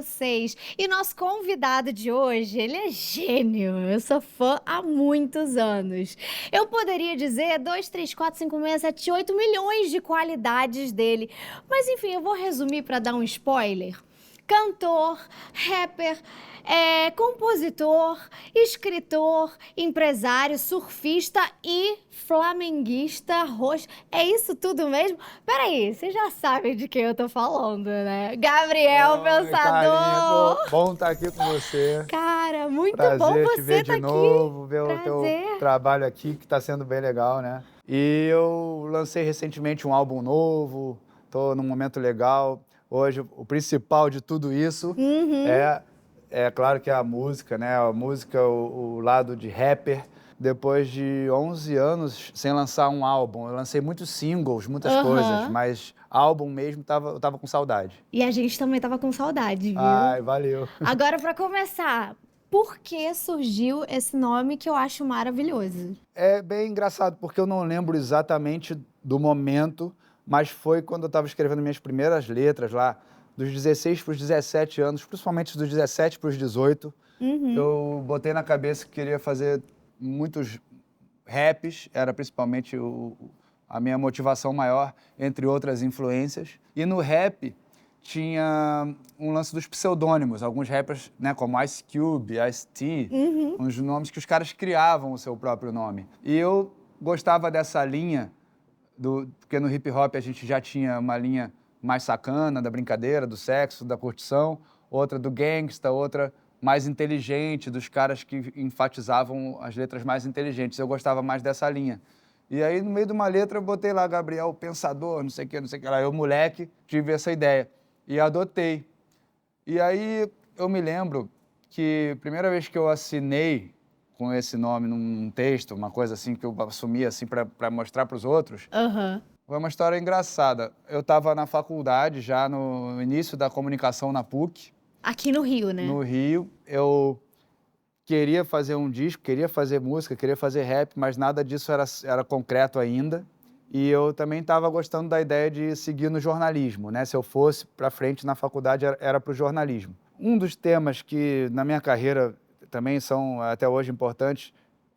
vocês. E nosso convidado de hoje, ele é gênio. Eu sou fã há muitos anos. Eu poderia dizer 2, 3, 4, 5, 6, 7, 8 milhões de qualidades dele. Mas enfim, eu vou resumir para dar um spoiler. Cantor, rapper, compositor, escritor, empresário, surfista e flamenguista roxo. É isso tudo mesmo? Peraí, vocês já sabem de quem eu tô falando, né? Gabriel Oi, Carlinha, Pensador! bom estar aqui com você. Cara, muito bom Prazer te você ver tá de aqui. novo, ver o teu Prazer. trabalho aqui, que está sendo bem legal, né? E eu lancei recentemente um álbum novo, estou num momento legal. Hoje, o principal de tudo isso Uhum. é claro que é a música, né? A música, o lado de rapper. Depois de 11 anos sem lançar um álbum, eu lancei muitos singles, muitas coisas, Aham. mas álbum mesmo eu tava com saudade. E a gente também tava com saudade, viu? Ai, valeu. Agora, pra começar, por que surgiu esse nome que eu acho maravilhoso? É bem engraçado, porque eu não lembro exatamente do momento, mas foi quando eu estava escrevendo minhas primeiras letras lá, dos 16 para os 17 anos, principalmente dos 17 para os 18. Uhum. Eu botei na cabeça que queria fazer muitos raps, era principalmente a minha motivação maior, entre outras influências. E no rap tinha um lance dos pseudônimos, alguns rappers, né, como Ice Cube, Ice-T, Uhum. uns nomes que os caras criavam o seu próprio nome. E eu gostava dessa linha, porque no hip hop a gente já tinha uma linha mais sacana, da brincadeira, do sexo, da curtição, outra do gangsta, outra mais inteligente, dos caras que enfatizavam as letras mais inteligentes. Eu gostava mais dessa linha. E aí, no meio de uma letra, eu botei lá Gabriel Pensador, não sei o que, não sei o que lá. Eu, moleque, tive essa ideia e adotei. E aí, eu me lembro que a primeira vez que eu assinei com esse nome num texto, uma coisa assim que eu assumi assim para mostrar para os outros, Aham. foi uma história engraçada. Eu estava na faculdade, já no início da comunicação na PUC, Aqui no Rio, né? no Rio. Eu queria fazer um disco, queria fazer música, queria fazer rap, mas nada disso era concreto ainda. E eu também estava gostando da ideia de seguir no jornalismo, né? Se eu fosse para frente na faculdade, era para o jornalismo. Um dos temas que na minha carreira também são até hoje importantes,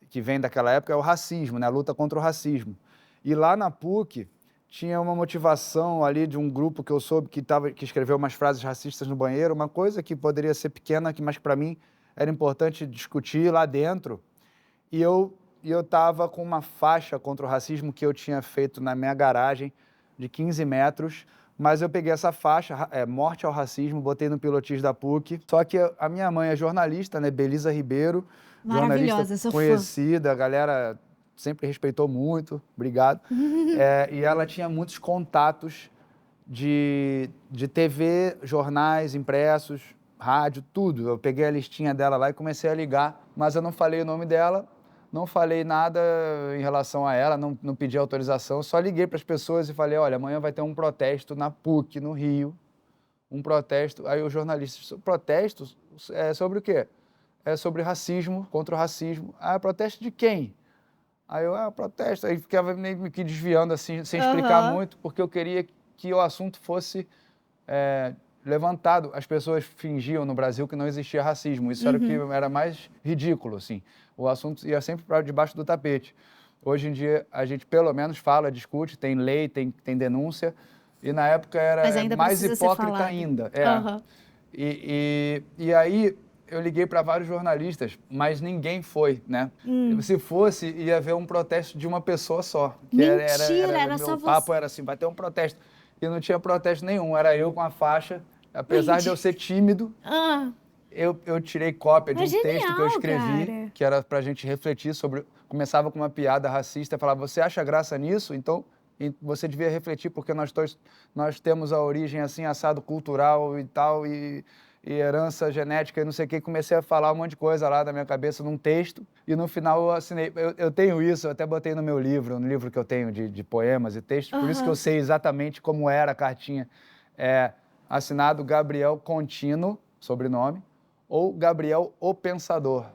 que vem daquela época, é o racismo, né? A luta contra o racismo. E lá na PUC tinha uma motivação ali de um grupo que eu soube que escreveu umas frases racistas no banheiro, uma coisa que poderia ser pequena, mas para mim era importante discutir lá dentro. E eu estava com uma faixa contra o racismo que eu tinha feito na minha garagem, de 15 metros, mas eu peguei essa faixa, Morte ao Racismo, botei no pilotis da PUC. Só que a minha mãe é jornalista, né, Belisa Ribeiro, jornalista Maravilhosa, sou fã. conhecida, a galera sempre respeitou muito, obrigado. E ela tinha muitos contatos de TV, jornais, impressos, rádio, tudo. Eu peguei a listinha dela lá e comecei a ligar, mas eu não falei o nome dela, não falei nada em relação a ela, não pedi autorização, só liguei para as pessoas e falei, olha, amanhã vai ter um protesto na PUC, no Rio, um protesto. Aí o jornalista, protesto? É sobre o quê? É sobre racismo, contra o racismo. Ah, protesto de quem? Aí eu, protesto. Aí ficava meio que desviando assim, sem explicar Aham. muito, porque eu queria que o assunto fosse levantado. As pessoas fingiam no Brasil que não existia racismo. Isso era o que Uhum. era mais ridículo, assim. O assunto ia sempre para debaixo do tapete. Hoje em dia, a gente pelo menos fala, discute, tem lei, tem denúncia. E na época Mas era ainda mais precisa ser hipócrita falado. ainda. Aham. E aí eu liguei para vários jornalistas, mas ninguém foi, né? Hum. Se fosse, ia haver um protesto de uma pessoa só. Que Mentira, era só meu você. papo era assim, vai ter um protesto. E não tinha protesto nenhum, era eu com a faixa. Apesar de eu Mentira. ser tímido, Ah, eu tirei cópia de mas um texto que eu genial, escrevi, cara. que era para a gente refletir sobre. Começava com uma piada racista, falava: você acha graça nisso? Então você devia refletir, porque nós temos a origem assim, assado cultural e tal, e herança genética e não sei o que. Comecei a falar um monte de coisa lá da minha cabeça num texto, e no final eu assinei. Eu tenho isso, eu até botei no meu livro, no livro que eu tenho de poemas e textos, por isso que eu Aham. sei exatamente como era a cartinha. Assinado Gabriel Contino, sobrenome, ou Gabriel o Pensador.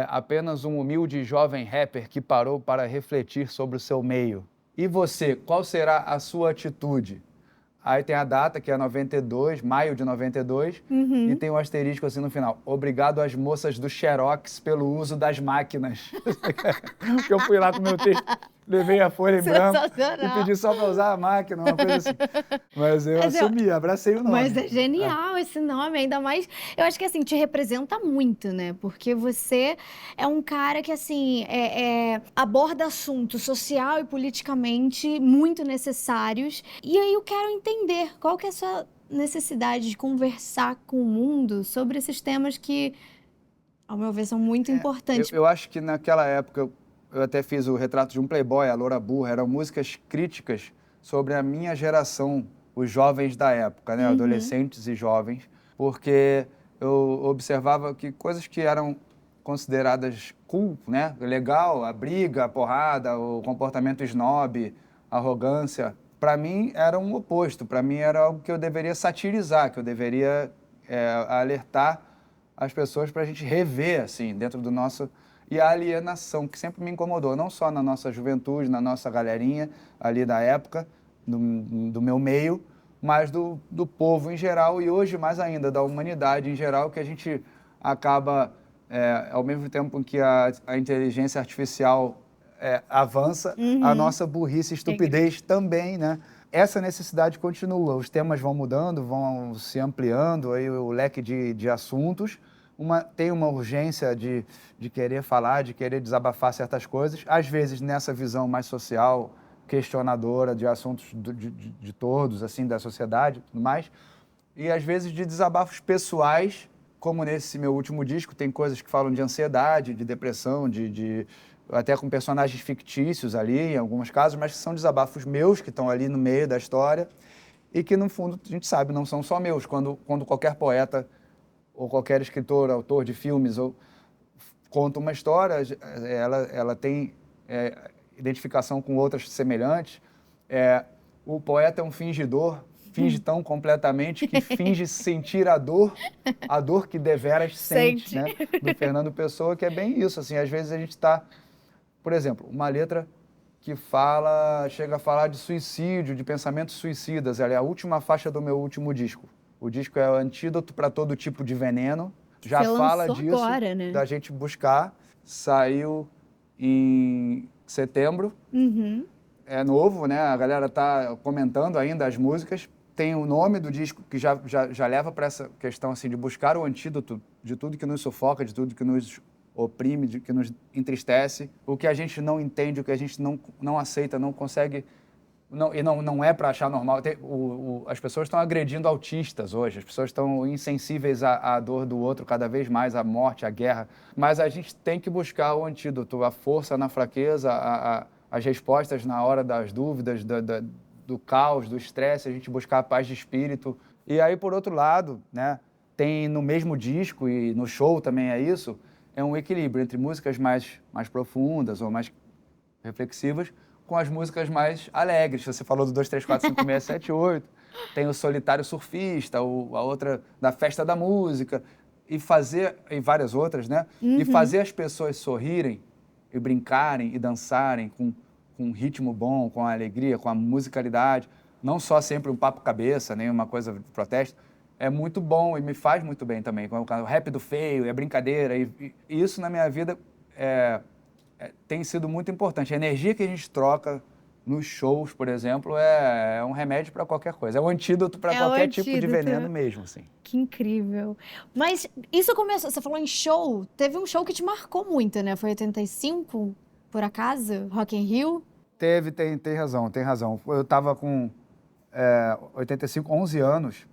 Apenas um humilde jovem rapper que parou para refletir sobre o seu meio. E você, qual será a sua atitude? Aí tem a data, que é 92, maio de 92, e tem um asterisco assim no final. Obrigado às moças do Xerox pelo uso das máquinas. Porque eu fui lá com o meu texto, levei a folha em branco e Sensacional. pedi só para usar a máquina, uma coisa assim. Mas eu Mas assumi, abracei o nome. Mas é genial esse nome, ainda mais. Eu acho que assim, te representa muito, né? Porque você é um cara que, assim, aborda assuntos social e politicamente muito necessários. E aí eu quero entender qual que é a sua necessidade de conversar com o mundo sobre esses temas que, ao meu ver, são muito importantes. Eu acho que naquela época, eu até fiz o Retrato de um Playboy, a Loura Burra, eram músicas críticas sobre a minha geração, os jovens da época, né? Adolescentes e jovens, porque eu observava que coisas que eram consideradas cool, né? Legal, a briga, a porrada, o comportamento snob, a arrogância, para mim era um oposto, para mim era algo que eu deveria satirizar, que eu deveria alertar as pessoas para a gente rever, assim, dentro do nosso... E a alienação, que sempre me incomodou, não só na nossa juventude, na nossa galerinha ali da época, do meu meio, mas do povo em geral e hoje mais ainda, da humanidade em geral, que a gente acaba, ao mesmo tempo que a inteligência artificial avança, a nossa burrice e estupidez também, né? Essa necessidade continua, os temas vão mudando, vão se ampliando, aí o leque de assuntos, tem uma urgência de querer falar, de querer desabafar certas coisas, às vezes nessa visão mais social, questionadora de assuntos de todos, assim, da sociedade e tudo mais, e às vezes de desabafos pessoais, como nesse meu último disco, tem coisas que falam de ansiedade, de depressão, até com personagens fictícios ali, em alguns casos, mas que são desabafos meus, que estão ali no meio da história, e que, no fundo, a gente sabe, não são só meus. Quando qualquer poeta ou qualquer escritor, autor de filmes, conta uma história, ela tem identificação com outras semelhantes. O poeta é um fingidor, finge tão completamente que finge sentir a dor que deveras sente, né? Do Fernando Pessoa, que é bem isso, assim, às vezes a gente está... Por exemplo, uma letra que chega a falar de suicídio, de pensamentos suicidas. Ela é a última faixa do meu último disco. O disco é o antídoto para todo tipo de veneno. Já fala disso, agora, né? da gente buscar. Saiu em setembro. É novo, né? A galera tá comentando ainda as músicas. Tem o nome do disco que já leva para essa questão assim, de buscar o antídoto de tudo que nos sufoca, de tudo que nos oprime, que nos entristece, o que a gente não entende, o que a gente não aceita, não consegue, não é para achar normal. As pessoas estão agredindo autistas hoje, as pessoas estão insensíveis à dor do outro cada vez mais, à morte, à guerra, mas a gente tem que buscar o antídoto, a força na fraqueza, as respostas na hora das dúvidas, do caos, do estresse, a gente buscar a paz de espírito. E aí, por outro lado, né, tem no mesmo disco, e no show também é isso, é um equilíbrio entre músicas mais profundas ou mais reflexivas com as músicas mais alegres. Você falou do 2, 3, 4, 5, 6, 7, 8. Tem o Solitário Surfista, a outra da Festa da Música, e várias outras, né? E fazer as pessoas sorrirem e brincarem e dançarem com um ritmo bom, com a alegria, com a musicalidade, não só sempre um papo cabeça, nem uma coisa de protesto, é muito bom e me faz muito bem também. O rap do feio, é brincadeira. E isso na minha vida tem sido muito importante. A energia que a gente troca nos shows, por exemplo, é um remédio para qualquer coisa. É um antídoto para qualquer tipo de veneno mesmo, assim. Que incrível. Mas isso começou... Você falou em show. Teve um show que te marcou muito, né? Foi 85, por acaso? Rock in Rio? Tem razão. Eu estava com 85, 11 anos,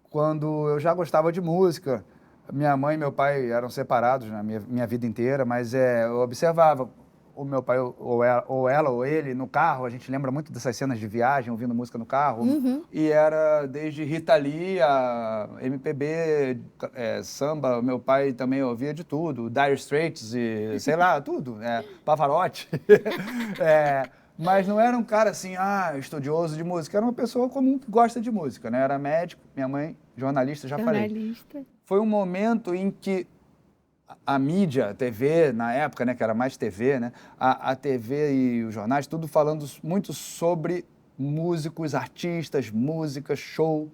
quando eu já gostava de música. Minha mãe e meu pai eram separados na minha vida inteira, mas eu observava o meu pai, ou ela, ou ele, no carro. A gente lembra muito dessas cenas de viagem, ouvindo música no carro. E era desde Rita Lee, a MPB, samba. Meu pai também ouvia de tudo. Dire Straits e, sei lá, tudo. Pavarotti. Mas não era um cara assim, estudioso de música. Era uma pessoa comum que gosta de música, né? Era médico, minha mãe, jornalista, falei. Foi um momento em que a mídia, a TV, na época, né, que era mais TV, né? A TV e os jornais, tudo falando muito sobre músicos, artistas, música, show.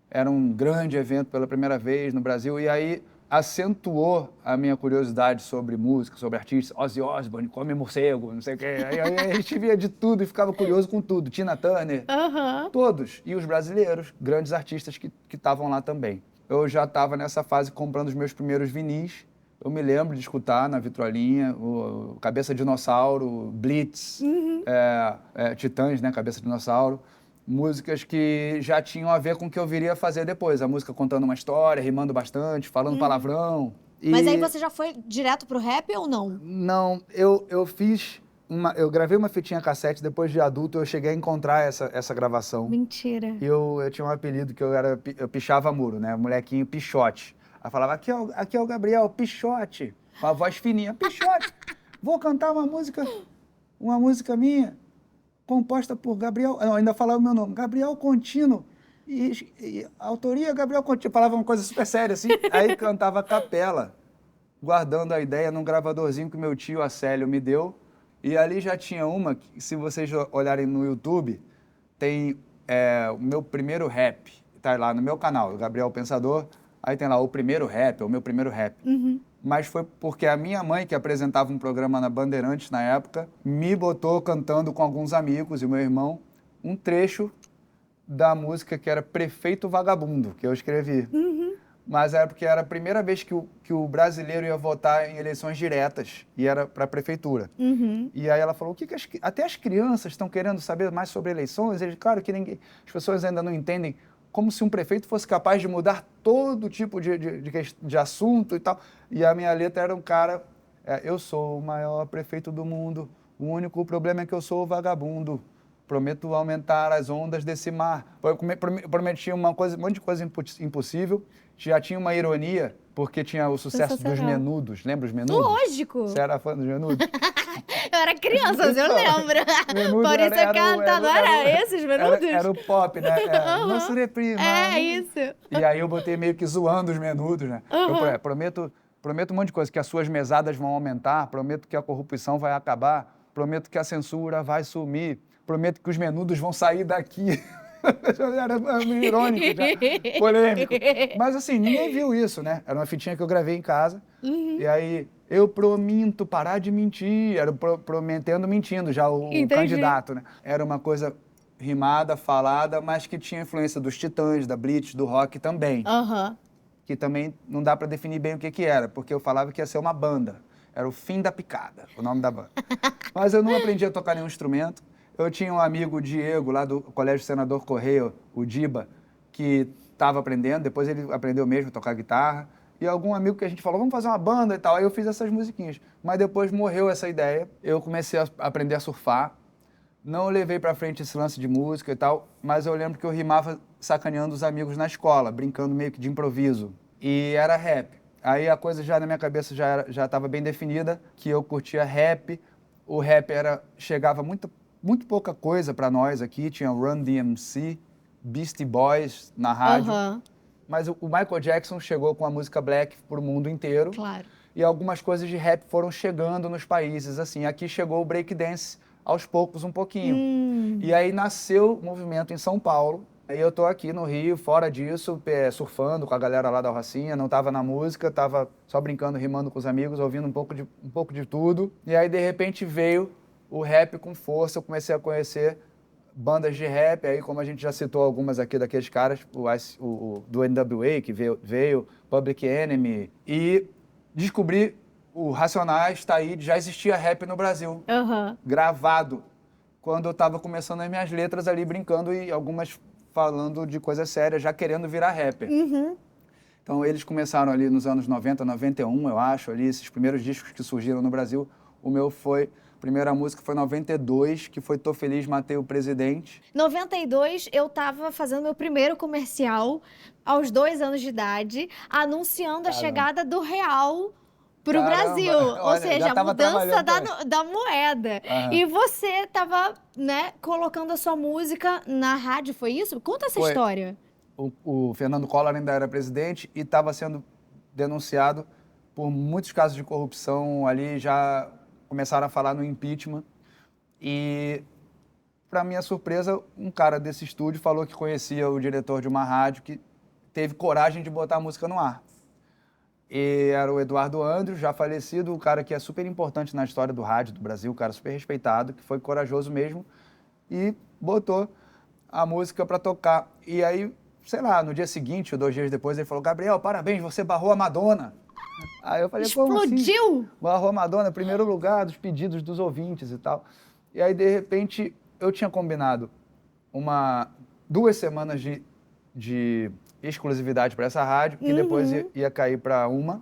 Era um grande evento pela primeira vez no Brasil. E aí acentuou a minha curiosidade sobre música, sobre artistas. Ozzy Osbourne, Come Morcego, não sei o quê. Aí a gente via de tudo e ficava curioso com tudo. Tina Turner, todos. E os brasileiros, grandes artistas que estavam lá também. Eu já estava nessa fase comprando os meus primeiros vinis. Eu me lembro de escutar na vitrolinha o Cabeça de Dinossauro, Blitz, Titãs, né? Cabeça de Dinossauro. Músicas que já tinham a ver com o que eu viria fazer depois. A música contando uma história, rimando bastante, falando palavrão. Mas aí você já foi direto pro rap ou não? Não, eu fiz eu gravei uma fitinha cassete, depois de adulto eu cheguei a encontrar essa gravação. Mentira. E eu tinha um apelido que eu pichava muro, né? Molequinho Pichote. Aí falava, aqui é o Gabriel, Pichote. Com a voz fininha, Pichote, vou cantar uma música minha, composta por Gabriel, não, ainda falava o meu nome, Gabriel Contino. E autoria Gabriel Contino. Falava uma coisa super séria assim. Aí cantava a capela, guardando a ideia num gravadorzinho que meu tio Acélio me deu. E ali já tinha uma, que, se vocês olharem no YouTube, tem o meu primeiro rap. Tá lá no meu canal, o Gabriel Pensador. Aí tem lá o primeiro rap, o meu primeiro rap. Mas foi porque a minha mãe, que apresentava um programa na Bandeirantes na época, me botou cantando com alguns amigos e o meu irmão um trecho da música que era Prefeito Vagabundo, que eu escrevi. Mas era porque era a primeira vez que o brasileiro ia votar em eleições diretas, e era para a prefeitura. E aí ela falou, até as crianças estão querendo saber mais sobre eleições? Claro que as pessoas ainda não entendem, como se um prefeito fosse capaz de mudar todo tipo de assunto e tal. E a minha letra era um cara, eu sou o maior prefeito do mundo, o único problema é que eu sou vagabundo. Prometo aumentar as ondas desse mar. Eu prometi um monte de coisa impossível. Já tinha uma ironia, porque tinha o sucesso dos Menudos. Lembra os Menudos? Lógico! Você era fã dos Menudos? Eu era criança, mas eu lembro. Menudo Por isso eu cantava, não era esses Menudos? Era o pop, né? Não serei prima. Isso. E aí eu botei meio que zoando os Menudos, né? Eu prometo um monte de coisa, que as suas mesadas vão aumentar, prometo que a corrupção vai acabar, prometo que a censura vai sumir, prometo que os Menudos vão sair daqui. Era meio irônico já, polêmico. Mas assim, ninguém viu isso, né? Era uma fitinha que eu gravei em casa. E aí, eu prometo parar de mentir. Era prometendo, mentindo já o candidato, né? Era uma coisa rimada, falada, mas que tinha influência dos Titãs, da Blitz, do rock também. Que também não dá pra definir bem o que era, porque eu falava que ia ser uma banda. Era o Fim da Picada, o nome da banda. Mas eu não aprendi a tocar nenhum instrumento. Eu tinha um amigo, Diego, lá do Colégio Senador Correia, o Diba, que estava aprendendo, depois ele aprendeu mesmo a tocar guitarra, e algum amigo que a gente falou, vamos fazer uma banda e tal, aí eu fiz essas musiquinhas. Mas depois morreu essa ideia, eu comecei a aprender a surfar, não levei pra frente esse lance de música e tal, mas eu lembro que eu rimava sacaneando os amigos na escola, brincando meio que de improviso, e era rap. Aí a coisa já na minha cabeça já estava bem definida, que eu curtia rap, o rap chegava muito pouca coisa para nós aqui, tinha Run DMC, Beastie Boys na rádio, mas o Michael Jackson chegou com a música Black pro mundo inteiro. Claro. E algumas coisas de rap foram chegando nos países, assim. Aqui chegou o breakdance aos poucos, um pouquinho. E aí nasceu o movimento em São Paulo. Aí eu tô aqui no Rio, fora disso, surfando com a galera lá da Rocinha, não tava na música, tava só brincando, rimando com os amigos, ouvindo um pouco de tudo. E aí, de repente, veio o rap com força, eu comecei a conhecer bandas de rap, aí como a gente já citou algumas aqui daqueles caras, do NWA que veio, Public Enemy, e descobri o Racionais, Taíde, já existia rap no Brasil, gravado, quando eu estava começando as minhas letras ali, brincando, e algumas falando de coisas sérias, já querendo virar rapper. Então eles começaram ali nos anos 90, 91, eu acho, ali, esses primeiros discos que surgiram no Brasil, o meu foi... A primeira música foi em 92, que foi Tô Feliz, Matei o Presidente. 92, eu tava fazendo meu primeiro comercial, aos 2 anos de idade, anunciando a chegada do real pro Brasil. Olha, Ou seja, a mudança da moeda. E você tava, né, colocando a sua música na rádio, foi isso? Conta essa história. O Fernando Collor ainda era presidente e estava sendo denunciado por muitos casos de corrupção ali, já... Começaram a falar no impeachment e para minha surpresa, um cara desse estúdio falou que conhecia o diretor de uma rádio que teve coragem de botar a música no ar. E era o Eduardo Andrews, já falecido, o cara que é super importante na história do rádio do Brasil, um cara super respeitado, que foi corajoso mesmo, e botou a música para tocar. E aí, sei lá, no dia seguinte ou 2 dias depois, ele falou: Gabriel, parabéns, você barrou a Madonna. Aí eu falei: como assim? Explodiu! Barrou a Madonna, primeiro lugar dos pedidos dos ouvintes e tal. E aí, de repente, eu tinha combinado 2 semanas de exclusividade para essa rádio, que depois ia cair para uma.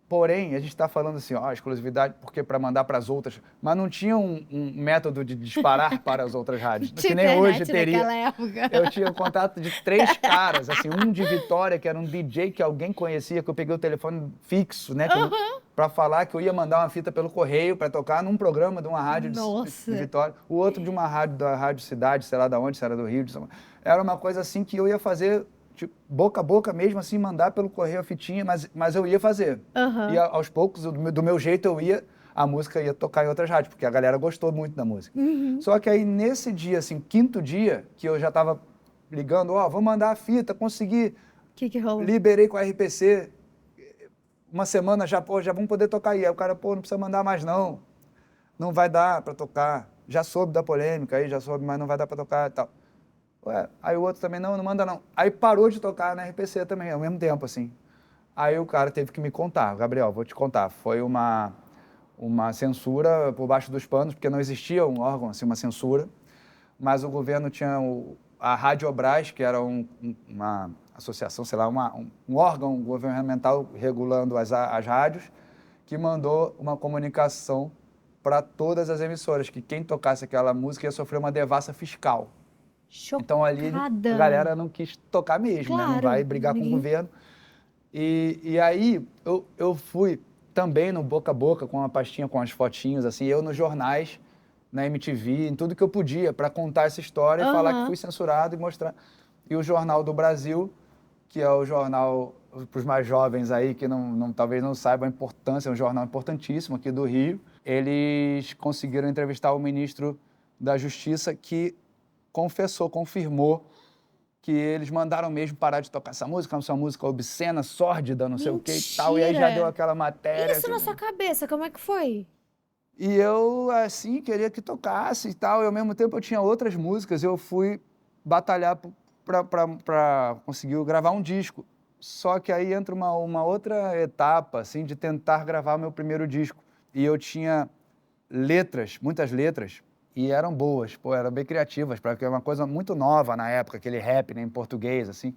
Porém, a gente está falando assim, ó, exclusividade, porque para mandar para as outras, mas não tinha um método de disparar para as outras rádios, que nem hoje teria. Época. Eu tinha contato de 3 caras, assim, um de Vitória, que era um DJ que alguém conhecia, que eu peguei o telefone fixo, né, para falar que eu ia mandar uma fita pelo correio para tocar num programa de uma rádio de Vitória, o outro de uma rádio da Rádio Cidade, sei lá de onde, se era do Rio, de São Paulo. Era uma coisa assim que eu ia fazer, tipo, boca a boca mesmo, assim, mandar pelo correio a fitinha, mas eu ia fazer. E aos poucos, do meu jeito, a música ia tocar em outras rádios, porque a galera gostou muito da música. Só que aí, nesse dia, assim, 5º dia, que eu já tava ligando, ó, vou mandar a fita, consegui. Que rolou? Liberei com a RPC, uma semana já, pô, já vamos poder tocar aí. Aí o cara, pô, não precisa mandar mais não, não vai dar pra tocar. Já soube da polêmica aí, já soube, mas não vai dar pra tocar e tal. Ué, aí o outro também, não manda não. Aí parou de tocar na RPC também, ao mesmo tempo, assim. Aí o cara teve que me contar: Gabriel, vou te contar, foi uma censura por baixo dos panos, porque não existia um órgão, assim, uma censura, mas o governo tinha a Radiobras, que era uma associação, sei lá, um órgão governamental regulando as rádios, que mandou uma comunicação para todas as emissoras, que quem tocasse aquela música ia sofrer uma devassa fiscal. Chocada. Então ali a galera não quis tocar mesmo, claro, né? Não vai brigar com o governo. E aí eu fui também no boca a boca, com uma pastinha com as fotinhos, assim, eu nos jornais, na MTV, em tudo que eu podia, para contar essa história e falar que fui censurado e mostrar. E o Jornal do Brasil, que é o jornal para os mais jovens aí, que talvez não saibam a importância, é um jornal importantíssimo aqui do Rio, eles conseguiram entrevistar o ministro da Justiça, que confirmou que eles mandaram mesmo parar de tocar essa música obscena, sórdida, não sei o que e tal. E aí já deu aquela matéria. Isso na sua cabeça, como é que foi? E eu, assim, queria que tocasse e tal. E ao mesmo tempo eu tinha outras músicas. Eu fui batalhar para conseguir gravar um disco. Só que aí entra uma outra etapa, assim, de tentar gravar meu primeiro disco. E eu tinha letras, muitas letras, e eram boas, pô, eram bem criativas, porque era uma coisa muito nova na época, aquele rap, né, em português, assim.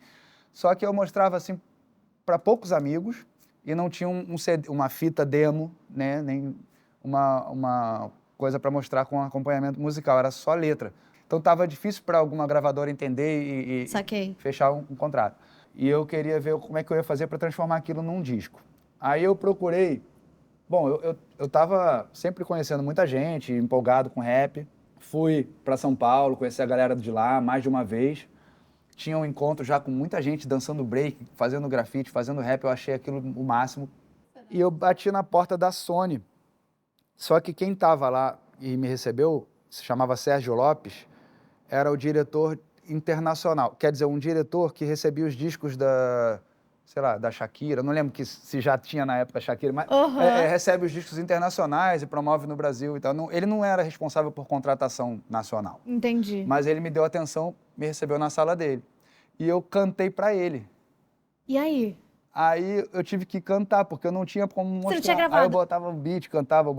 Só que eu mostrava, assim, para poucos amigos, e não tinha uma fita demo, né, nem uma coisa para mostrar com acompanhamento musical, era só letra. Então estava difícil para alguma gravadora entender e fechar um contrato. E eu queria ver como é que eu ia fazer para transformar aquilo num disco. Aí eu procurei. Bom, eu estava sempre conhecendo muita gente, empolgado com rap. Fui para São Paulo, conheci a galera de lá mais de uma vez. Tinha um encontro já com muita gente dançando break, fazendo grafite, fazendo rap. Eu achei aquilo o máximo. E eu bati na porta da Sony. Só que quem estava lá e me recebeu, se chamava Sérgio Lopes, era o diretor internacional. Quer dizer, um diretor que recebia os discos da Shakira, não lembro se já tinha na época a Shakira, mas recebe os discos internacionais e promove no Brasil e tal. Ele não era responsável por contratação nacional. Entendi. Mas ele me deu atenção, me recebeu na sala dele. E eu cantei para ele. E aí? Aí eu tive que cantar, porque eu não tinha como mostrar. Você não tinha gravado? Aí eu botava o beat, cantava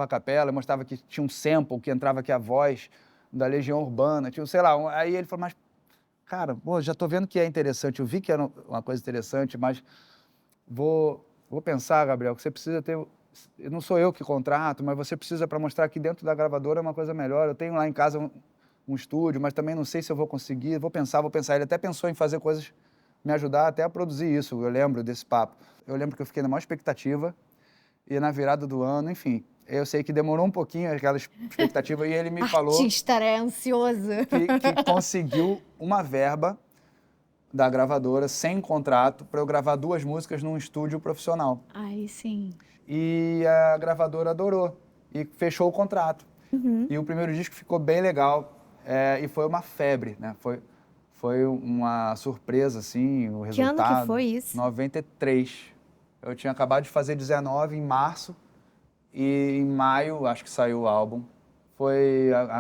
a capela, eu mostrava que tinha um sample, que entrava aqui a voz da Legião Urbana, tinha, sei lá. Aí ele falou: mas, cara, pô, já tô vendo que é interessante, eu vi que era uma coisa interessante, mas vou pensar, Gabriel, que você precisa ter... Não sou eu que contrato, mas você precisa, para mostrar que dentro da gravadora é uma coisa melhor. Eu tenho lá em casa um estúdio, mas também não sei se eu vou conseguir, vou pensar. Ele até pensou em fazer coisas, me ajudar até a produzir isso, eu lembro desse papo. Eu lembro que eu fiquei na maior expectativa, e na virada do ano, enfim, eu sei que demorou um pouquinho aquela expectativa, e ele me falou... Artista, é ansioso. Que conseguiu uma verba da gravadora, sem contrato, para eu gravar 2 músicas num estúdio profissional. Aí sim. E a gravadora adorou e fechou o contrato. Uhum. E o primeiro disco ficou bem legal, e foi uma febre, né? Foi uma surpresa, assim, o Que ano que resultado. foi isso? 93. Eu tinha acabado de fazer 19 em março e em maio acho que saiu o álbum.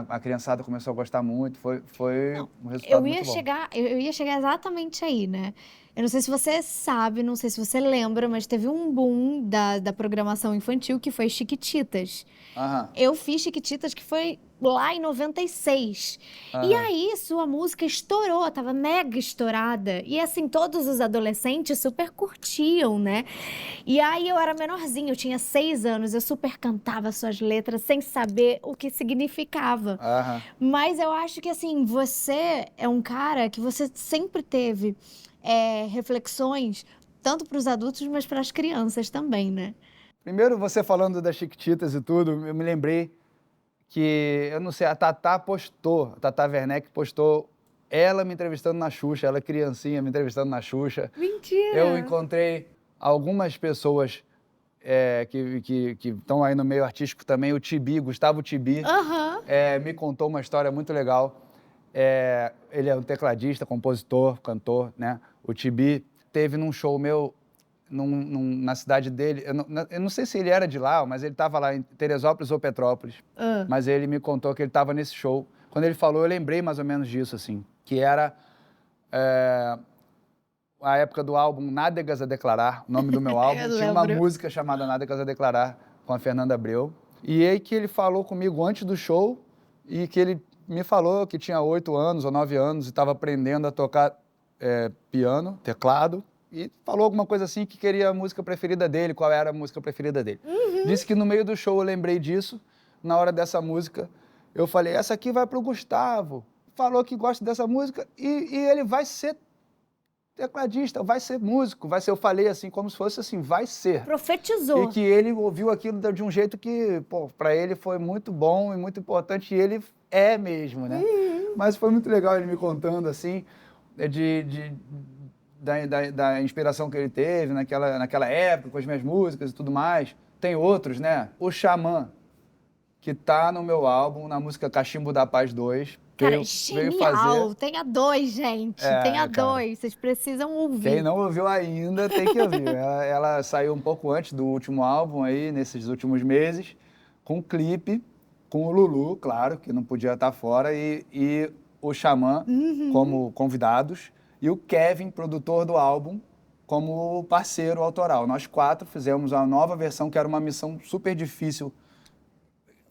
A criançada começou a gostar muito, foi Não, um resultado muito bom. eu ia chegar exatamente aí, né? Eu não sei se você sabe, não sei se você lembra, mas teve um boom da programação infantil que foi Chiquititas. Aham, Eu fiz Chiquititas que foi lá em 96. E aham. aí sua música estourou, tava mega estourada. E assim, todos os adolescentes super curtiam, né? E aí eu era menorzinha, eu tinha 6 anos, eu super cantava suas letras sem saber o que significava. Aham. Mas eu acho que assim, você é um cara que você sempre teve reflexões, tanto para os adultos, mas para as crianças também, né? Primeiro, você falando das Chiquititas e tudo, eu me lembrei que, eu não sei, a Tata Werneck postou ela me entrevistando na Xuxa, ela criancinha me entrevistando na Xuxa. Eu Mentira! encontrei algumas pessoas que estão aí no meio artístico também, o Tibi, Gustavo Tibi, Aham. me contou uma história muito legal. Ele é um tecladista, compositor, cantor, né? O Tibi teve num show meu na cidade dele. Eu não sei se ele era de lá, mas ele estava lá em Teresópolis ou Petrópolis. Ah. Mas ele me contou que ele estava nesse show. Quando ele falou, eu lembrei mais ou menos disso, assim, que era a época do álbum Nádegas a Declarar, o nome do meu álbum. Eu Tinha uma lembro. música chamada Nádegas a Declarar, com a Fernanda Abreu. E aí que ele falou comigo antes do show e que ele me falou que tinha 8 anos ou 9 anos e estava aprendendo a tocar piano, teclado, e falou alguma coisa assim que queria a música preferida dele, qual era a música preferida dele. Disse que no meio do show eu lembrei disso, na hora dessa música, eu falei, essa aqui vai pro Gustavo. Falou que gosta dessa música e ele vai ser tecladista, vai ser músico, vai ser, eu falei assim, como se fosse assim, vai ser. E Profetizou. que ele ouviu aquilo de um jeito que, pô, para ele foi muito bom e muito importante, e ele é mesmo, né? Mas foi muito legal ele me contando, assim, da inspiração que ele teve naquela época, com as minhas músicas e tudo mais. Tem outros, né? O Xamã, que tá no meu álbum, na música Cachimbo da Paz 2, Cara, veio fazer... genial! Tenha dois, gente. Tenha Cara, dois. Vocês precisam quem ouvir. não ouviu ainda tem que ouvir. Ela saiu um pouco antes do último álbum aí, nesses últimos meses, com um clipe, com o Lulu, claro, que não podia estar fora, e o Xamã como convidados, e o Kevin, produtor do álbum, como parceiro autoral. Nós 4 fizemos uma nova versão, que era uma missão super difícil,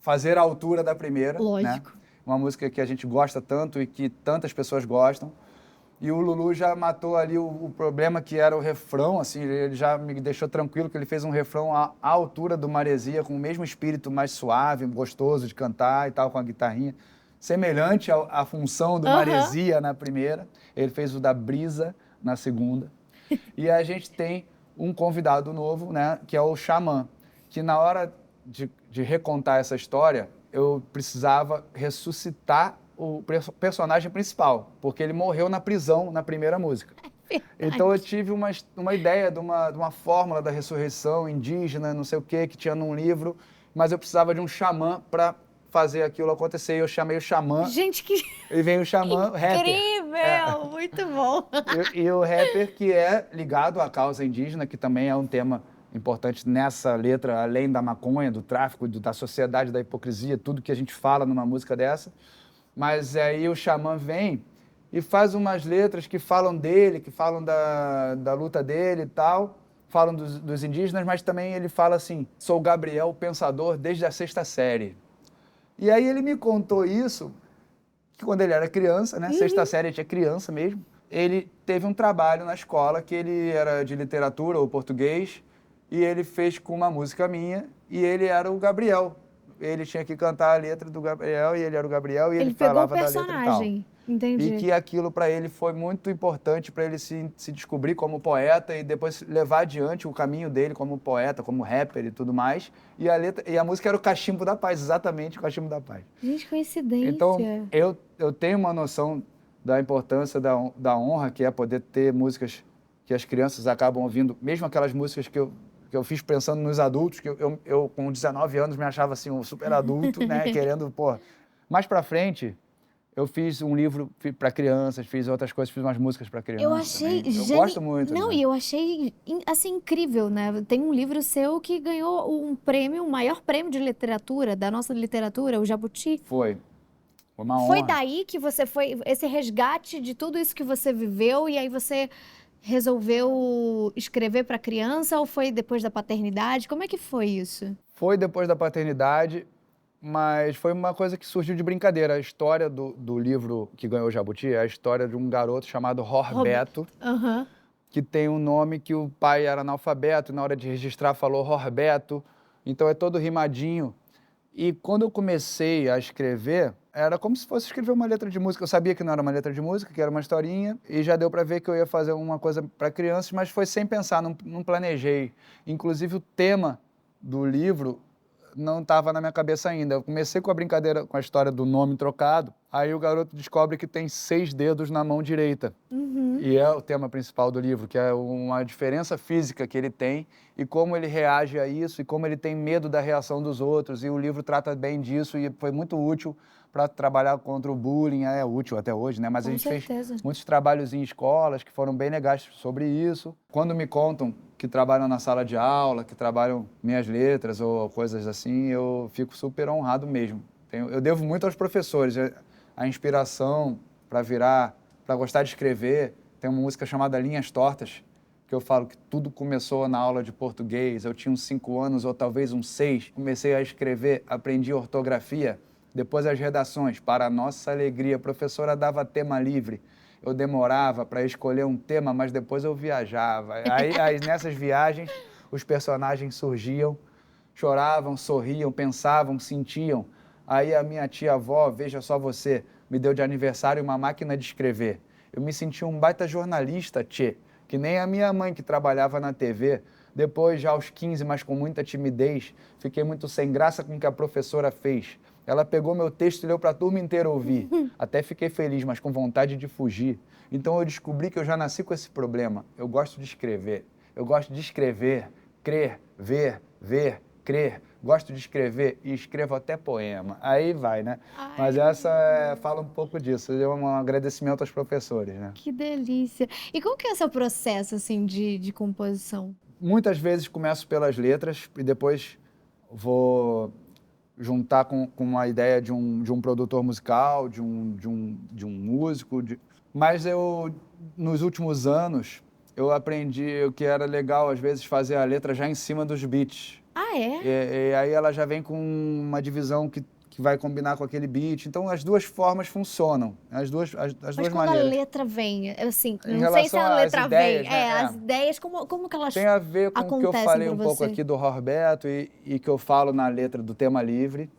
fazer a altura da primeira, né? Lógico. Uma música que a gente gosta tanto e que tantas pessoas gostam. E o Lulu já matou ali o problema que era o refrão, assim, ele já me deixou tranquilo que ele fez um refrão à altura do Maresia, com o mesmo espírito mais suave, gostoso de cantar e tal, com a guitarrinha, semelhante à função do Maresia na primeira. Ele fez o da Brisa na segunda. E a gente tem um convidado novo, né, que é o Xamã, que na hora de recontar essa história, eu precisava ressuscitar o personagem principal, porque ele morreu na prisão na primeira música. Então eu tive uma ideia de uma fórmula da ressurreição indígena, não sei o que tinha num livro, mas eu precisava de um xamã para fazer aquilo acontecer. E eu chamei o xamã, Gente, que e veio o xamã, rapper. incrível! Muito bom. E o rapper que é ligado à causa indígena, que também é um tema importante nessa letra, além da maconha, do tráfico, da sociedade, da hipocrisia, tudo que a gente fala numa música dessa. Mas aí o Xamã vem e faz umas letras que falam dele, que falam da luta dele e tal, falam dos indígenas, mas também ele fala assim, sou Gabriel, pensador desde a 6ª série. E aí ele me contou isso, que quando ele era criança, né, 6ª série, ele tinha criança mesmo, ele teve um trabalho na escola que ele era de literatura ou português, e ele fez com uma música minha, e ele era o Gabriel. Ele tinha que cantar a letra do Gabriel, e ele era o Gabriel, e ele falava da letra e tal. Ele pegou o personagem, entendi. E que aquilo para ele foi muito importante para ele se descobrir como poeta e depois levar adiante o caminho dele como poeta, como rapper e tudo mais. E a música era o Cachimbo da Paz, exatamente o Cachimbo da Paz. Gente, coincidência. Então, eu tenho uma noção da importância da honra que é poder ter músicas que as crianças acabam ouvindo, mesmo aquelas músicas que eu que eu fiz pensando nos adultos, que eu com 19 anos me achava assim um super adulto, né, querendo, pô. Mais pra frente, eu fiz um livro para crianças, fiz outras coisas, fiz umas músicas para Eu crianças achei também. Eu gosto muito, Não, né? e eu achei, assim, incrível, né? Tem um livro seu que ganhou um prêmio, o maior prêmio de literatura, da nossa literatura, o Jabuti. Foi uma Foi honra. daí que você foi, esse resgate de tudo isso que você viveu, e aí você resolveu escrever para criança, ou foi depois da paternidade? Como é que foi isso? Foi depois da paternidade, mas foi uma coisa que surgiu de brincadeira. A história do livro que ganhou o Jabuti é a história de um garoto chamado Roberto, Aham. que tem um nome que o pai era analfabeto, e na hora de registrar falou Roberto, então é todo rimadinho. E quando eu comecei a escrever, era como se fosse escrever uma letra de música. Eu sabia que não era uma letra de música, que era uma historinha, e já deu para ver que eu ia fazer uma coisa para crianças, mas foi sem pensar, não planejei. Inclusive o tema do livro não estava na minha cabeça ainda. Eu comecei com a brincadeira, com a história do nome trocado, aí o garoto descobre que tem 6 dedos na mão direita. E é o tema principal do livro, que é uma diferença física que ele tem e como ele reage a isso e como ele tem medo da reação dos outros. E o livro trata bem disso e foi muito útil para trabalhar contra o bullying. É útil até hoje, né? Mas a Com gente fez certeza. muitos trabalhos em escolas que foram bem legais sobre isso. Quando me contam que trabalham na sala de aula, que trabalham minhas letras ou coisas assim, eu fico super honrado mesmo. Eu devo muito aos professores, a inspiração para gostar de escrever. Tem uma música chamada Linhas Tortas, que eu falo que tudo começou na aula de português. Eu tinha uns 5 anos ou talvez uns 6. Comecei a escrever, aprendi ortografia. Depois as redações. Para a nossa alegria, a professora dava tema livre. Eu demorava para escolher um tema, mas depois eu viajava. Aí nessas viagens, os personagens surgiam, choravam, sorriam, pensavam, sentiam. Aí a minha tia-avó, veja só você, me deu de aniversário uma máquina de escrever. Eu me senti um baita jornalista, tchê, que nem a minha mãe que trabalhava na TV. Depois, já aos 15, mas com muita timidez, fiquei muito sem graça com o que a professora fez. Ela pegou meu texto e leu para a turma inteira ouvir. Até fiquei feliz, mas com vontade de fugir. Então eu descobri que eu já nasci com esse problema. Eu gosto de escrever. Eu gosto de escrever, crer, ver, crer. Gosto de escrever e escrevo até poema. Aí vai, né? Ai. Mas fala um pouco disso. É um agradecimento aos professores, né? Que delícia. E como que é o seu processo, assim, de composição? Muitas vezes começo pelas letras e depois vou juntar com uma ideia de um produtor musical, de um músico. Mas nos últimos anos, eu aprendi que era legal, às vezes, fazer a letra já em cima dos beats. Ah, é? E aí ela já vem com uma divisão que vai combinar com aquele beat. Então, as duas formas funcionam, as duas Mas maneiras. quando a letra vem, assim, Em não sei se relação a às letra ideias, vem. né? As ideias, como que elas Tem a ver com o que eu acontecem falei pra um pouco você? aqui do Roberto e que eu falo na letra do Tema Livre.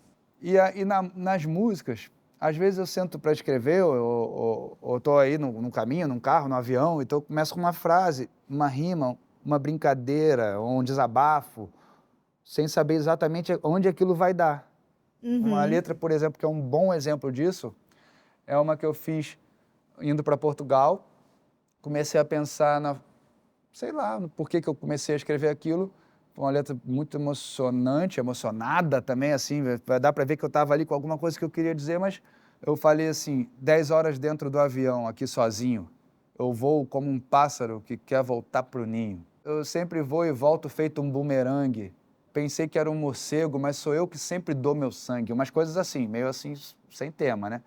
Nas músicas, às vezes eu sento para escrever, ou estou aí no caminho, num carro, no avião, então eu começo com uma frase, uma rima, uma brincadeira, ou um desabafo, sem saber exatamente onde aquilo vai dar. Uma letra, por exemplo, que é um bom exemplo disso, é uma que eu fiz indo para Portugal. Comecei a pensar sei lá, por que eu comecei a escrever aquilo. Foi uma letra muito emocionante, emocionada também, assim, dá para ver que eu estava ali com alguma coisa que eu queria dizer, mas eu falei assim, 10 horas dentro do avião, aqui sozinho, eu voo como um pássaro que quer voltar pro ninho. Eu sempre vou e volto feito um bumerangue. Pensei que era um morcego, mas sou eu que sempre dou meu sangue. Umas coisas assim, meio assim, sem tema, né?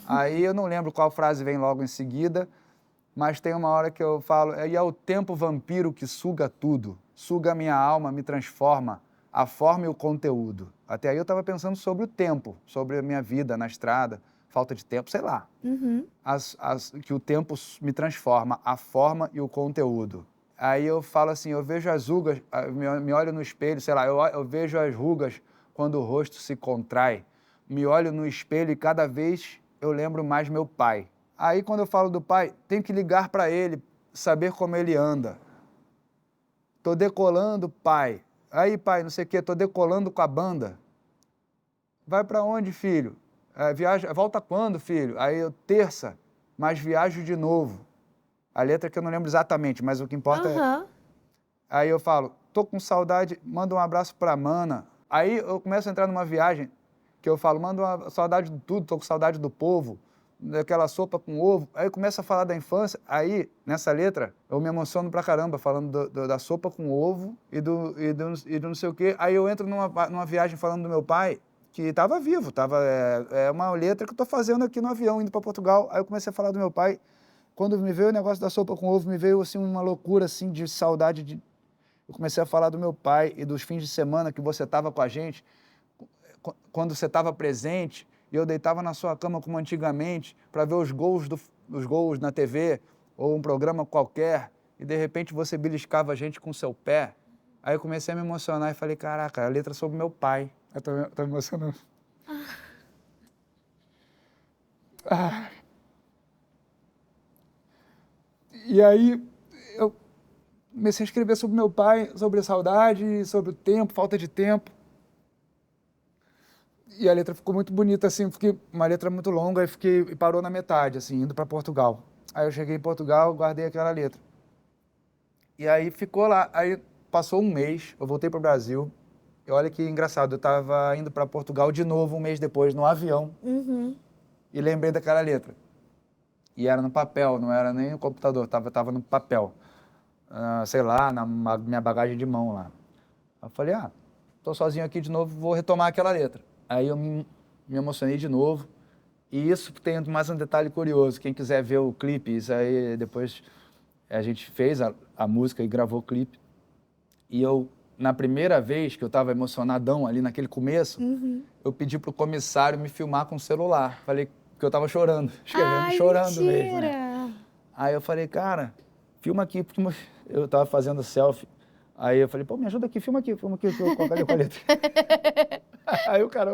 Aí eu não lembro qual frase vem logo em seguida, mas tem uma hora que eu falo, e é o tempo vampiro que suga tudo, suga a minha alma, me transforma, a forma e o conteúdo. Até aí eu estava pensando sobre o tempo, sobre a minha vida na estrada, falta de tempo, sei lá. Que o tempo me transforma, a forma e o conteúdo. Aí eu falo assim, eu vejo as rugas, me olho no espelho, sei lá, eu vejo as rugas quando o rosto se contrai. Me olho no espelho e cada vez eu lembro mais meu pai. Aí, quando eu falo do pai, tenho que ligar para ele, saber como ele anda. Tô decolando, pai. Aí, pai, não sei o quê, tô decolando com a banda. Vai para onde, filho? Volta quando, filho? Aí, terça, mas viajo de novo. A letra que eu não lembro exatamente, mas o que importa é... Aí eu falo, tô com saudade, manda um abraço pra Mana. Aí eu começo a entrar numa viagem que eu falo, manda uma saudade de tudo, tô com saudade do povo, daquela sopa com ovo. Aí eu começo a falar da infância, aí, nessa letra, eu me emociono pra caramba, falando da sopa com ovo e do não sei o quê. Aí eu entro numa viagem falando do meu pai, que estava vivo, é uma letra que eu tô fazendo aqui no avião, indo para Portugal. Aí eu comecei a falar do meu pai. Quando me veio o negócio da sopa com ovo, me veio assim uma loucura assim de saudade de... Eu comecei a falar do meu pai e dos fins de semana que você estava com a gente, quando você estava presente, e eu deitava na sua cama como antigamente para ver os gols na TV ou um programa qualquer, e de repente você beliscava a gente com o seu pé. Aí eu comecei a me emocionar e falei, caraca, a letra é sobre meu pai. Eu tô me emocionando. Ah. E aí eu comecei a escrever sobre meu pai, sobre a saudade, sobre o tempo, falta de tempo. E a letra ficou muito bonita, assim, uma letra muito longa e parou na metade, assim, indo para Portugal. Aí eu cheguei em Portugal, guardei aquela letra. E aí ficou lá. Aí passou um mês, eu voltei para o Brasil. E olha que engraçado, eu estava indo para Portugal de novo um mês depois, no avião. E lembrei daquela letra. E era no papel, não era nem no computador, tava no papel. Sei lá, na minha bagagem de mão lá. Eu falei, tô sozinho aqui de novo, vou retomar aquela letra. Aí eu me emocionei de novo. E isso tem mais um detalhe curioso. Quem quiser ver o clipe, isso aí depois a gente fez a música e gravou o clipe. E eu, na primeira vez que eu estava emocionadão ali naquele começo, eu pedi pro comissário me filmar com o celular. Falei que eu estava chorando, escrevendo, chorando mentira. mesmo, né? Aí eu falei, cara, filma aqui, porque eu estava fazendo selfie. Aí eu falei, pô, me ajuda aqui, filma aqui, com a letra. Aí o cara,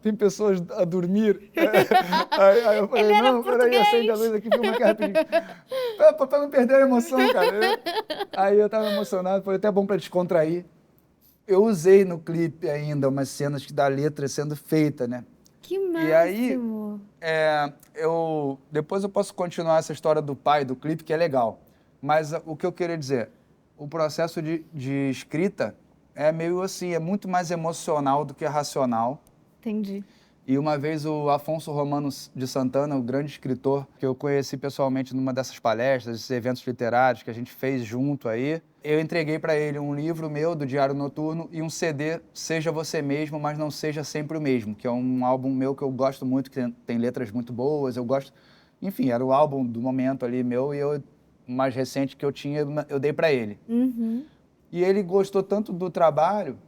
tem pessoas a dormir. Aí eu falei, não, peraí, acende a luz aqui, filma aqui rapidinho. Pra não perder a emoção, cara. Aí eu tava emocionado, foi até bom pra descontrair. Eu usei no clipe ainda umas cenas da letra sendo feita, né? Que máximo! E aí, depois eu posso continuar essa história do pai, do clipe, que é legal. Mas o que eu queria dizer, o processo de escrita é meio assim, é muito mais emocional do que racional. Entendi. E uma vez o Afonso Romano de Santana, o grande escritor, que eu conheci pessoalmente numa dessas palestras, esses eventos literários que a gente fez junto aí, eu entreguei para ele um livro meu, do Diário Noturno, e um CD, Seja Você Mesmo, mas Não Seja Sempre o Mesmo, que é um álbum meu que eu gosto muito, que tem letras muito boas, eu gosto... Enfim, era o álbum do momento ali meu, e o mais recente que eu tinha, eu dei para ele. E ele gostou tanto do trabalho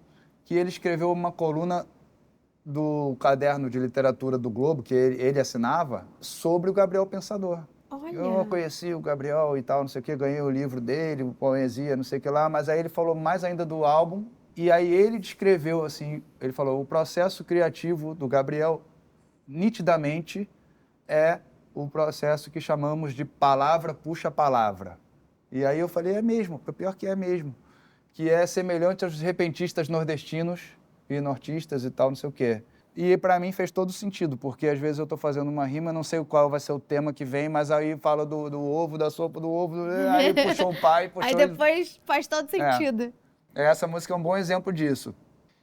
que ele escreveu uma coluna do caderno de literatura do Globo, que ele assinava, sobre o Gabriel Pensador. Olha. Eu conheci o Gabriel e tal, não sei o quê, ganhei o livro dele, poesia, não sei o que lá, mas aí ele falou mais ainda do álbum, e aí ele descreveu assim, ele falou, o processo criativo do Gabriel, nitidamente, é o processo que chamamos de palavra puxa palavra. E aí eu falei, é mesmo, pior que é mesmo, que é semelhante aos repentistas nordestinos e nortistas e tal, não sei o quê. E para mim fez todo sentido, porque às vezes eu estou fazendo uma rima, não sei qual vai ser o tema que vem, mas aí fala do ovo, da sopa do ovo, aí puxou o pai, puxou... Aí depois faz todo sentido. Essa música é um bom exemplo disso.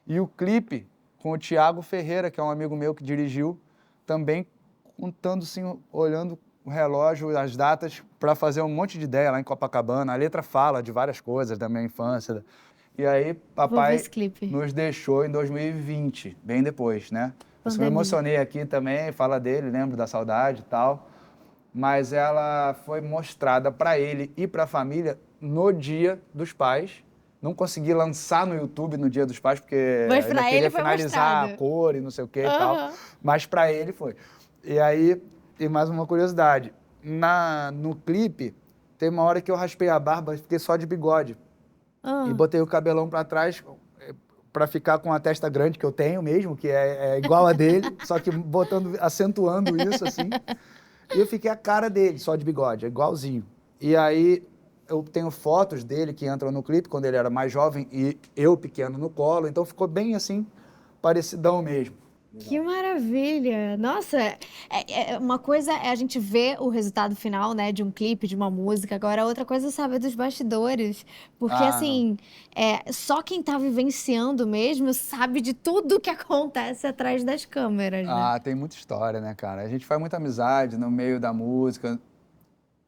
E o clipe com o Thiago Ferreira, que é um amigo meu que dirigiu, também contando assim, olhando o relógio, as datas, para fazer um monte de ideia lá em Copacabana. A letra fala de várias coisas da minha infância. E aí, papai nos deixou em 2020, bem depois, né? Eu me emocionei aqui também, fala dele, lembro da saudade e tal. Mas ela foi mostrada para ele e para a família no Dia dos Pais. Não consegui lançar no YouTube no Dia dos Pais, porque mas eu queria finalizar a cor e não sei o que e tal. Mas para ele foi. E aí, tem mais uma curiosidade. No clipe, tem uma hora que eu raspei a barba e fiquei só de bigode. E botei o cabelão para trás para ficar com a testa grande que eu tenho mesmo, que é igual a dele, só que acentuando isso assim. E eu fiquei a cara dele, só de bigode, igualzinho. E aí eu tenho fotos dele que entram no clipe quando ele era mais jovem e eu pequeno no colo, então ficou bem assim, parecidão mesmo. Que maravilha! Nossa, uma coisa é a gente ver o resultado final, né, de um clipe, de uma música. Agora, outra coisa é saber dos bastidores. Porque, Ah, não. assim, só quem tá vivenciando mesmo sabe de tudo que acontece atrás das câmeras, né? Ah, tem muita história, né, cara? A gente faz muita amizade no meio da música.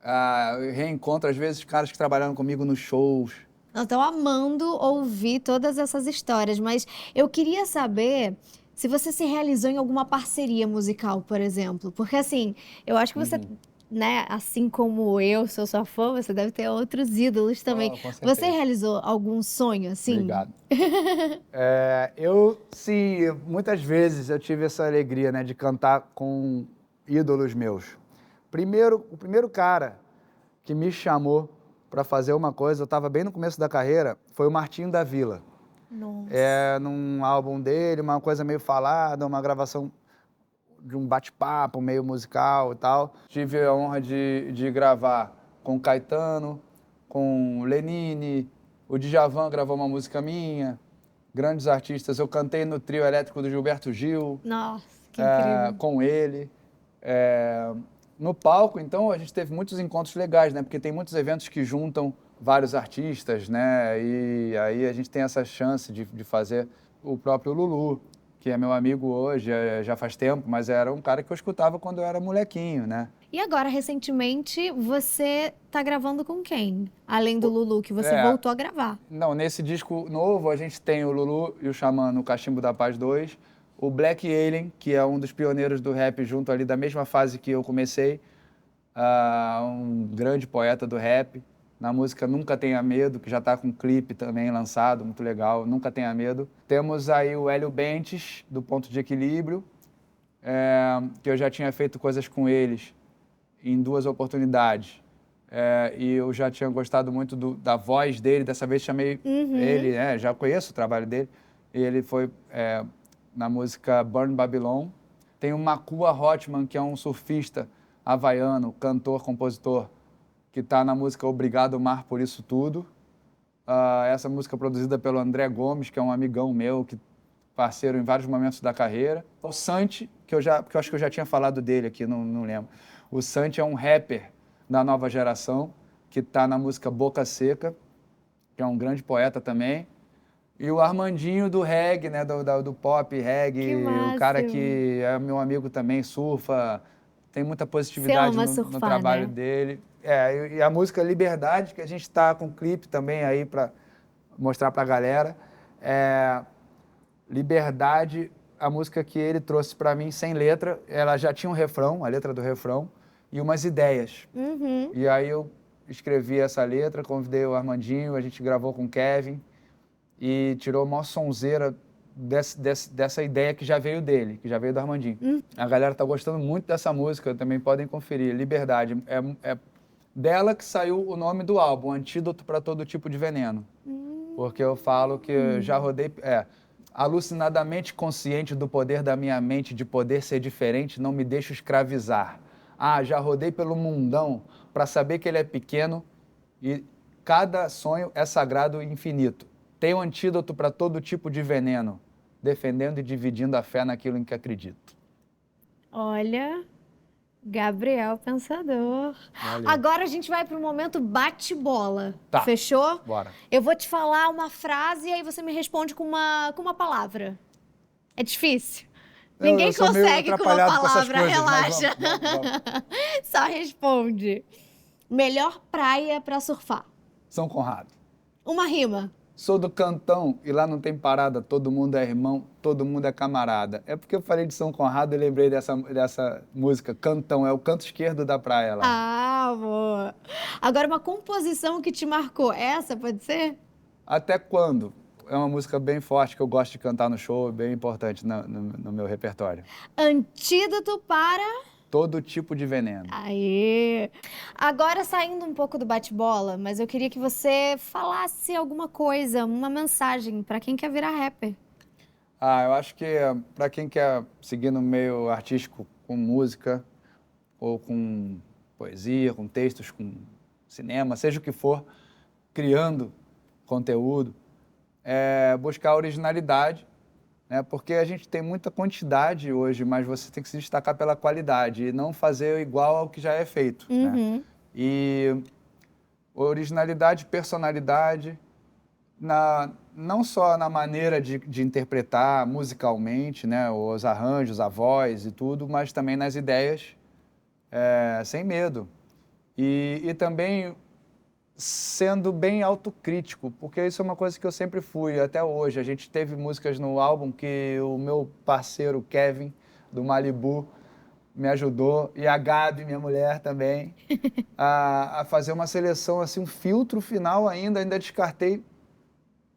Ah, eu reencontro, às vezes, caras que trabalharam comigo nos shows. Eu tô amando ouvir todas essas histórias, mas eu queria saber se você se realizou em alguma parceria musical, por exemplo. Porque assim, eu acho que você, Uhum. né, assim como eu sou sua fã, você deve ter outros ídolos também. Oh, com Você certeza. realizou algum sonho assim? Obrigado. Eu, sim, muitas vezes eu tive essa alegria, né, de cantar com ídolos meus. O primeiro cara que me chamou para fazer uma coisa, eu estava bem no começo da carreira, foi o Martinho da Vila. Nossa. Num álbum dele, uma coisa meio falada, uma gravação de um bate-papo meio musical e tal. Tive a honra de gravar com Caetano, com Lenine, o Djavan gravou uma música minha, grandes artistas. Eu cantei no trio elétrico do Gilberto Gil, Nossa, que incrível. com ele. É, no palco, então, a gente teve muitos encontros legais, né? Porque tem muitos eventos que juntam vários artistas, né? E aí a gente tem essa chance de fazer o próprio Lulu, que é meu amigo hoje, já faz tempo, mas era um cara que eu escutava quando eu era molequinho, né? E agora, recentemente, você tá gravando com quem? Além do Lulu, que você É, voltou a gravar. não, nesse disco novo a gente tem o Lulu e o Xamã no Cachimbo da Paz 2, o Black Alien, que é um dos pioneiros do rap junto ali da mesma fase que eu comecei, um grande poeta do rap, na música Nunca Tenha Medo, que já está com um clipe também lançado, muito legal, Nunca Tenha Medo. Temos aí o Hélio Bentes, do Ponto de Equilíbrio, que eu já tinha feito coisas com eles em 2 oportunidades. E eu já tinha gostado muito da voz dele, dessa vez chamei Uhum. ele, já conheço o trabalho dele, e ele foi na música Burn Babylon. Tem o Makua Hotman, que é um surfista havaiano, cantor, compositor, que está na música Obrigado Mar por Isso Tudo. Essa música produzida pelo André Gomes, que é um amigão meu, que parceiro em vários momentos da carreira. O Santi, que eu acho que eu já tinha falado dele aqui, não lembro. O Santi é um rapper da nova geração, que está na música Boca Seca, que é um grande poeta também. E o Armandinho do reggae, né, do pop Que reggae, o cara máximo. que é meu amigo também, surfa, tem muita Você positividade ama no surfar, trabalho né? dele. E a música Liberdade, que a gente está com um clipe também aí para mostrar para a galera. Liberdade, a música que ele trouxe para mim sem letra, ela já tinha um refrão, a letra do refrão, e umas ideias. Uhum. E aí eu escrevi essa letra, convidei o Armandinho, a gente gravou com o Kevin e tirou a maior sonzeira dessa ideia que já veio dele, que já veio do Armandinho. A galera tá gostando muito dessa música, também podem conferir. Liberdade. É dela que saiu o nome do álbum, Antídoto para Todo Tipo de Veneno. Porque eu falo que eu já rodei. Alucinadamente consciente do poder da minha mente de poder ser diferente, não me deixo escravizar. Já rodei pelo mundão para saber que ele é pequeno e cada sonho é sagrado e infinito. Tenho antídoto para todo tipo de veneno, defendendo e dividindo a fé naquilo em que acredito. Olha, Gabriel Pensador. Valeu. Agora a gente vai para o momento bate-bola. Tá, Fechou? bora. Eu vou te falar uma frase e aí você me responde com uma palavra. É difícil? Eu Ninguém sou meio consegue com uma atrapalhado com essas palavra, coisas, mas relaxa. vamos. Só responde. Melhor praia para surfar. São Conrado. Uma rima. Sou do Cantão e lá não tem parada, todo mundo é irmão, todo mundo é camarada. É porque eu falei de São Conrado e lembrei dessa música, Cantão, é o canto esquerdo da praia lá. Ah, boa. Agora uma composição que te marcou. Essa pode ser? Até Quando? É uma música bem forte que eu gosto de cantar no show, bem importante no meu repertório. Antídoto para. Todo tipo de veneno. Aê! Agora saindo um pouco do bate-bola, mas eu queria que você falasse alguma coisa, uma mensagem para quem quer virar rapper. Eu acho que para quem quer seguir no meio artístico com música, ou com poesia, com textos, com cinema, seja o que for, criando conteúdo, buscar originalidade né? Porque a gente tem muita quantidade hoje, mas você tem que se destacar pela qualidade e não fazer igual ao que já é feito, né? Uhum. E originalidade, personalidade, não só na maneira de interpretar musicalmente, né? Os arranjos, a voz e tudo, mas também nas ideias, sem medo. E também sendo bem autocrítico, porque isso é uma coisa que eu sempre fui, até hoje. A gente teve músicas no álbum que o meu parceiro Kevin, do Malibu, me ajudou, e a Gabi, minha mulher também, a fazer uma seleção, assim, um filtro final ainda descartei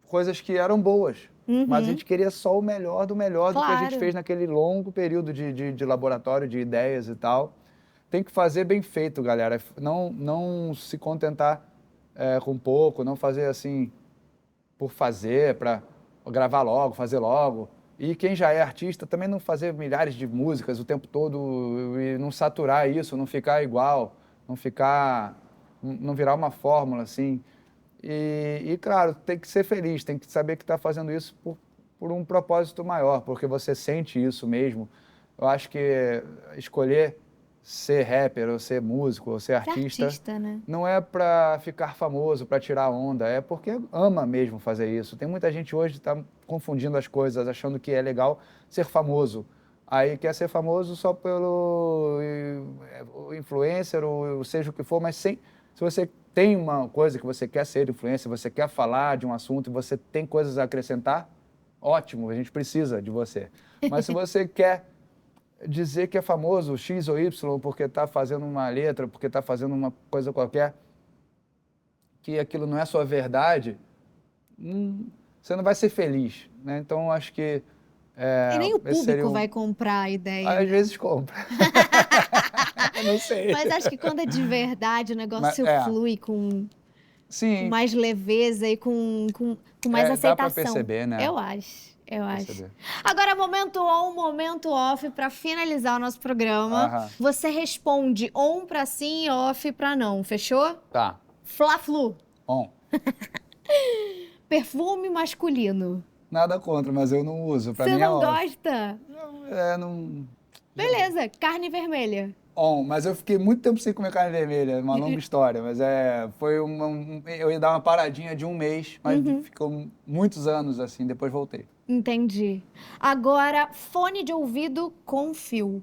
coisas que eram boas. Mas a gente queria só o melhor do melhor do que a gente Claro. fez naquele longo período de laboratório, de ideias e tal. Tem que fazer bem feito, galera. Não se contentar com pouco, não fazer assim por fazer, para gravar logo, fazer logo. E quem já é artista também não fazer milhares de músicas o tempo todo e não saturar isso, não ficar igual, não virar uma fórmula assim. E claro, tem que ser feliz, tem que saber que está fazendo isso por um propósito maior, porque você sente isso mesmo. Eu acho que escolher ser rapper, ou ser músico, ou ser artista, Né? não é para ficar famoso, para tirar onda, é porque ama mesmo fazer isso. Tem muita gente hoje que está confundindo as coisas, achando que é legal ser famoso. Aí quer ser famoso só pelo influencer, ou seja o que for, mas se você tem uma coisa que você quer ser influencer, você quer falar de um assunto e você tem coisas a acrescentar, ótimo, a gente precisa de você. Mas se você quer dizer que é famoso X ou Y porque está fazendo uma letra, porque está fazendo uma coisa qualquer, que aquilo não é sua verdade, você não vai ser feliz, né? Então, acho que E nem o esse seria público vai comprar a ideia. Às né? vezes compra. Eu não sei. Mas acho que quando é de verdade, o negócio flui com Sim, mais leveza e com mais dá para aceitação. perceber, né? Eu acho. Perceber. Agora, momento on, momento off, para finalizar o nosso programa. Aham. Você responde on para sim e off para não, fechou? Tá. Fla-flu. Bom, Perfume masculino. nada contra, mas eu não uso. Pra Você mim é não off. gosta? Não... Beleza, carne vermelha. On, mas eu fiquei muito tempo sem comer carne vermelha, uma longa história, mas foi eu ia dar uma paradinha de um mês, mas ficou muitos anos assim, depois voltei. Entendi. Agora, fone de ouvido com fio.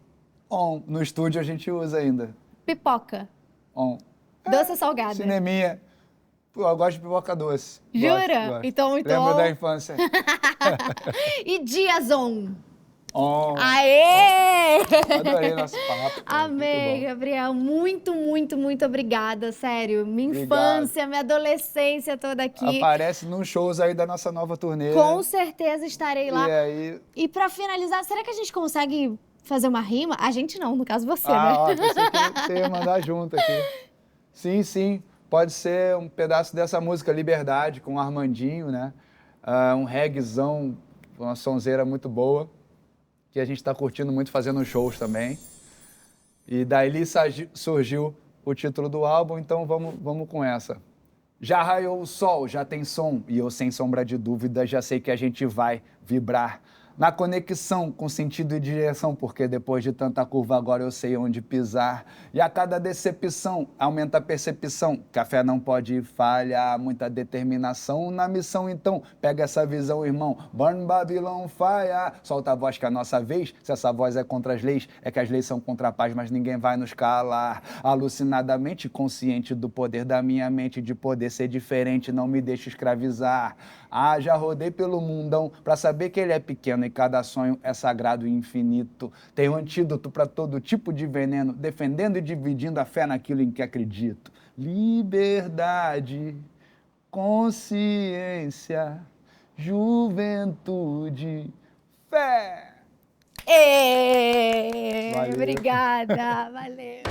On, no estúdio a gente usa ainda. Pipoca. On. Doce ou salgada? Cineminha. Pô, eu gosto de pipoca doce. Jura? Gosto. Então, Lembro da infância. E dias on? On. Aê! Adorei nosso papo. Cara. Amei, Muito bom. Gabriel. Muito, muito, muito obrigada, sério. Minha Obrigado. infância, minha adolescência toda aqui. Aparece nos shows aí da nossa nova turnê. Com certeza estarei lá. E aí... E pra finalizar, será que a gente consegue fazer uma rima? A gente não, no caso você, né? Ó, pensei que você ia mandar junto aqui. Sim, sim. Pode ser um pedaço dessa música Liberdade, com o Armandinho, né? Um reggaezão, uma sonzeira muito boa, que a gente está curtindo muito fazendo shows também. E daí surgiu o título do álbum, então vamos com essa. Já raiou o sol, já tem som, e eu sem sombra de dúvida já sei que a gente vai vibrar. Na conexão com sentido e direção, porque depois de tanta curva agora eu sei onde pisar. E a cada decepção aumenta a percepção, que a fé não pode falhar, muita determinação na missão. Então pega essa visão, irmão, Burn Babylon Fire. Solta a voz que é a nossa vez, se essa voz é contra as leis, é que as leis são contra a paz, mas ninguém vai nos calar. Alucinadamente consciente do poder da minha mente, de poder ser diferente, não me deixe escravizar. Já rodei pelo mundão pra saber que ele é pequeno e cada sonho é sagrado e infinito. Tem um antídoto pra todo tipo de veneno, defendendo e dividindo a fé naquilo em que acredito. Liberdade, consciência, juventude, fé. Ê, Valeu. obrigada, valeu.